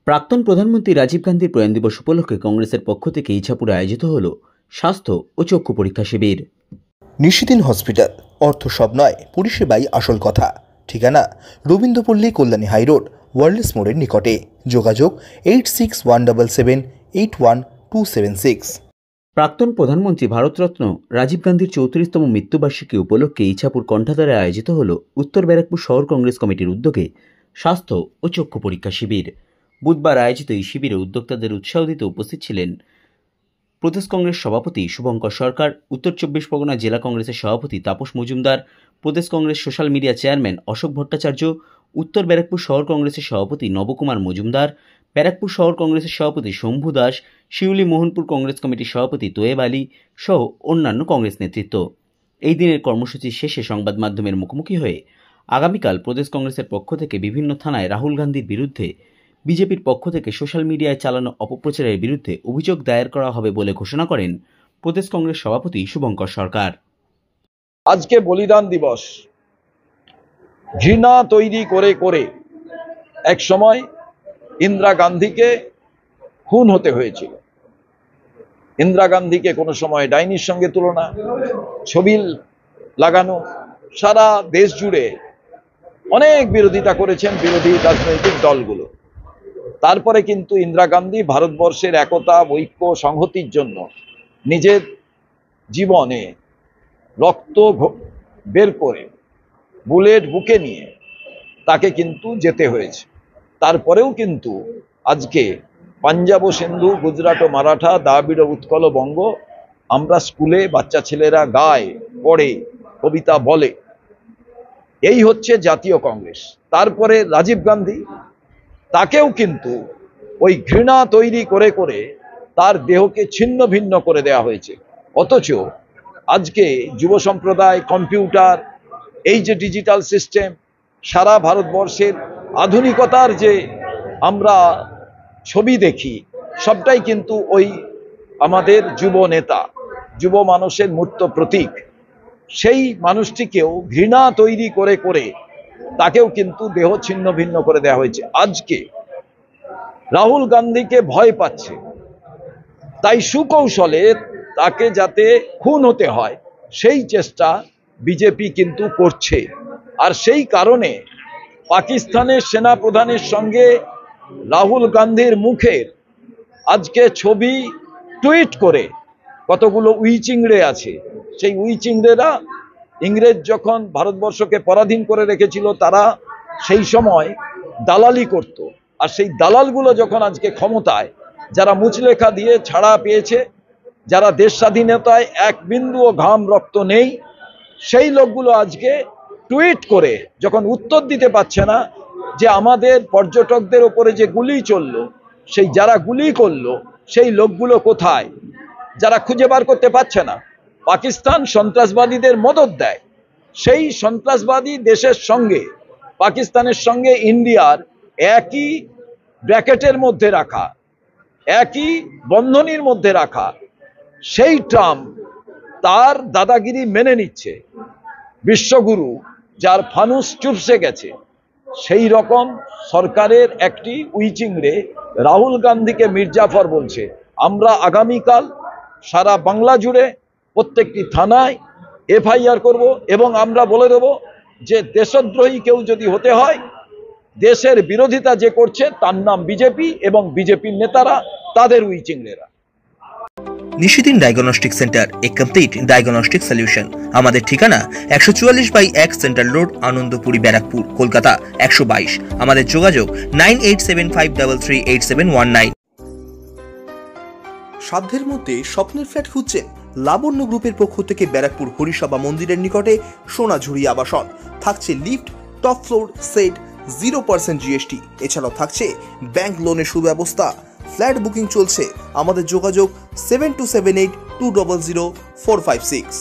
প্রাক্তন প্রধানমন্ত্রী রাজীব গান্ধীর প্রয়াণ দিবস উপলক্ষে কংগ্রেসের পক্ষ থেকে ইছাপুরে আয়োজিত হল স্বাস্থ্য ও চক্ষু পরীক্ষা শিবির। নিশিদিন হসপিটাল, অর্থ সব নয়, পরিষেবাই আসল কথা। ঠিকানা রবীন্দ্রপল্লী, কল্যাণী হাইরোড, ওয়ার্ল্ডস মোড়ের নিকটে। যোগাযোগ 8617781276। প্রাক্তন প্রধানমন্ত্রী ভারতরত্ন রাজীব গান্ধীর 34তম মৃত্যুবার্ষিকী উপলক্ষে ইছাপুর কণ্ঠাধারে আয়োজিত হল উত্তর ব্যারাকপুর শহর কংগ্রেস কমিটির উদ্যোগে স্বাস্থ্য ও চক্ষু পরীক্ষা শিবির। বুধবার আয়োজিত এই শিবিরে উদ্যোক্তাদের উৎসাহ দিতে উপস্থিত ছিলেন প্রদেশ কংগ্রেস সভাপতি শুভঙ্কর সরকার, উত্তর 24 পরগনা জেলা কংগ্রেসের সভাপতি তাপস মজুমদার, প্রদেশ Congress social media chairman Ashok Bhattacharya, উত্তর ব্যারাকপুর শহর কংগ্রেসের সভাপতি নবকুমার মজুমদার, ব্যারাকপুর শহর কংগ্রেসের সভাপতি শম্ভু দাস, শিউলি মোহনপুর কংগ্রেস কমিটির সভাপতি তোয়েব আলী সহ অন্যান্য কংগ্রেস নেতৃত্ব। এই দিনের কর্মসূচি শেষে সংবাদ মাধ্যমের মুখোমুখি হয়ে আগামীকাল প্রদেশ কংগ্রেসের পক্ষ থেকে বিভিন্ন থানায় রাহুল গান্ধীর বিরুদ্ধে বিজেপির পক্ষ থেকে সোশ্যাল মিডিয়ায় চালানো অপপ্রচারের বিরুদ্ধে অভিযোগ দায়ের করা হবে বলে ঘোষণা করেন প্রদেশ কংগ্রেস সভাপতি শুভঙ্কর সরকার। আজকে বলিদান দিবস। ঘৃণা তৈরি করে করে এক সময় ইন্দিরা গান্ধীকে খুন হতে হয়েছিল। ইন্দিরা গান্ধীকে কোনো সময় ডাইনির সঙ্গে তুলনা, ছবি লাগানো, সারা দেশ জুড়ে অনেক বিরোধিতা করেছেন বিরোধী রাজনৈতিক দলগুলো। তারপরে কিন্তু ইন্দিরা গান্ধী ভারতবর্ষের একতা, ঐক্য, সংহতির জন্য নিজের জীবনে রক্ত বের করে বুলেট বুকে নিয়ে তাকে কিন্তু যেতে হয়েছে। তারপরেও কিন্তু আজকে পাঞ্জাব ও সিন্ধু, গুজরাট ও মারাঠা, দ্রাবিড় উৎকল বঙ্গ আমরা স্কুলে বাচ্চা ছেলেরা গায়, পড়ে, কবিতা বলে। এই হচ্ছে জাতীয় কংগ্রেস। তারপরে রাজীব গান্ধী, তাকেও কিন্তু ওই ঘৃণা তৈরি করে করে তার দেহকে ছিন্ন ভিন্ন করে দেওয়া হয়েছে। অথচ আজকে যুব সম্প্রদায়, কম্পিউটার, এই যে ডিজিটাল সিস্টেম, সারা ভারতবর্ষের আধুনিকতার যে আমরা ছবি দেখি, সবটাই কিন্তু ওই আমাদের যুব নেতা, যুব মানুষের মূর্ত প্রতীক। সেই মানুষটিকেও ঘৃণা তৈরি করে করে তাকেও কিন্তু দেহ ছিন্ন ভিন্ন করে দেওয়া হয়েছে। আজকে রাহুল গান্ধীকে ভয় পাচ্ছে, তাই সুকৌশলে তাকে যাতে খুন হতে হয় সেই চেষ্টা বিজেপি কিন্তু করছে। আর সেই কারণে পাকিস্তানের সেনা প্রধানের সঙ্গে রাহুল গান্ধীর মুখের আজকে ছবি টুইট করে কতগুলো উইচিংড়ে আছে, সেই উইচিংড়েরা ইংরেজ যখন ভারতবর্ষকে পরাধীন করে রেখেছিল, তারা সেই সময় দালালি করত। আর সেই দালালগুলো যখন আজকে ক্ষমতায়, যারা মুচলেখা দিয়ে ছাড়া পেয়েছে, যারা দেশ স্বাধীনতায় এক বিন্দুও ঘাম রক্ত নেই, সেই লোকগুলো আজকে টুইট করে যখন উত্তর দিতে পারছে না যে আমাদের পর্যটকদের ওপরে যে গুলি চললো, সেই যারা গুলি করলো সেই লোকগুলো কোথায়, যারা খুঁজে বার করতে পারছে না। পাকিস্তান সন্ত্রাসবাদীদের মদদ দেয়, সেই সন্ত্রাসবাদী দেশের সঙ্গে, পাকিস্তানের সঙ্গে ইন্ডিয়ার একই ব্র্যাকেটের মধ্যে রাখা, একই বন্ধনীর মধ্যে রাখা সেই ট্রাম্প তার দাদাগিরি মেনে নিচ্ছে। বিশ্বগুরু যার ফানুস চুপসে গেছে, সেই রকম সরকারের একটি উইচিংড়ে রাহুল গান্ধীকে মির্জাফর বলছে। আমরা আগামীকাল সারা বাংলা জুড়ে প্রত্যেকটি থানায় এফআইআর করব এবং আমরা বলে দেব যে দেশদ্রোহী কেউ যদি হতে হয়, দেশের বিরোধিতা যে করছে তার নাম বিজেপি এবং বিজেপির নেতারা, তাদের উইচিংড়েরা। নিশিদিন ডায়াগনস্টিক সেন্টার, এ কমপ্লিট ডায়াগনস্টিক সলিউশন। আমাদের ঠিকানা 144/1 সেন্ট্রাল রোড, আনন্দপুরি, ব্যারাকপুর, কলকাতা 122। আমাদের যোগাযোগ 9875338719। সাধ্যের মধ্যে স্বপ্নের ফ্ল্যাট খুঁজছেন? লাবণ্য গ্রুপের পক্ষ থেকে ব্যারাকপুর হরিসভা মন্দিরের নিকটে সোনাঝুরি আবাসন। থাকছে lift, top floor, set, 0% GST। এছাড়াও থাকছে ব্যাংক লোনের সুব্যবস্থা। ফ্ল্যাট বুকিং চলছে। আমাদের যোগাযোগ 7278200456।